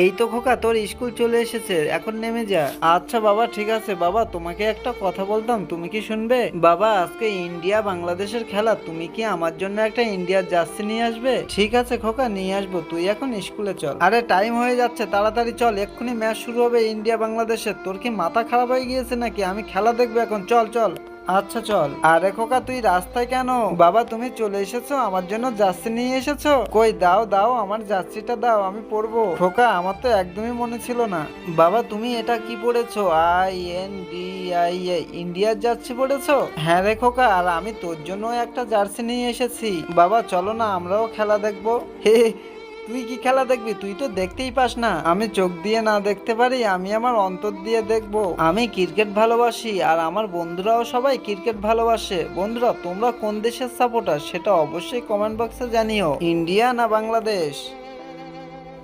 এই তো খোকা, তোর স্কুল চলে এসেছে, এখন নেমে যা। আচ্ছা বাবা, ঠিক আছে। বাবা, তোমাকে একটা কথা বলতাম, তুমি কি শুনবে? বাবা, আজকে ইন্ডিয়া বাংলাদেশের খেলা, তুমি কি আমার জন্য একটা ইন্ডিয়ার জার্সি নিয়ে আসবে? ঠিক আছে খোকা, নিয়ে আসবো। তুই এখন স্কুলে চল। আরে টাইম হয়ে যাচ্ছে, তাড়াতাড়ি চল, এক্ষুনি ম্যাচ শুরু হবে ইন্ডিয়া বাংলাদেশের। তোর কি মাথা খারাপ হয়ে গিয়েছে নাকি? আমি খেলা দেখবো এখন, চল চল। আচ্ছা চল। আরে খোকা, তুই রাস্তায় কেন? বাবা, তুমি চলে এসেছো, আমার জন্য জার্সি নিয়ে এসেছো? কই, দাও দাও, আমার জার্সিটা দাও, আমি পরবো। খোকা, আমার তো একদমই মনে ছিল না। বাবা, তুমি এটা কি পড়েছো? INDIA, ইন্ডিয়ার জার্সি পড়েছো? হ্যাঁ রে খোকা, আর আমি তোর জন্য একটা জার্সি নিয়ে এসেছি। বাবা চলো না, আমরাও খেলা দেখবো। হে, তুই কি খেলা দেখবি? তুই তো দেখতেই পাস না। আমি চোখ দিয়ে না দেখতে পারি, আমি আমার অন্তর দিয়ে দেখবো। আমি ক্রিকেট ভালোবাসি, আর আমার বন্ধুরাও সবাই ক্রিকেট ভালোবাসে। বন্ধুরা, তোমরা কোন দেশের সাপোর্টার সেটা অবশ্যই কমেন্ট বক্সে জানিও। ইন্ডিয়া না বাংলাদেশ?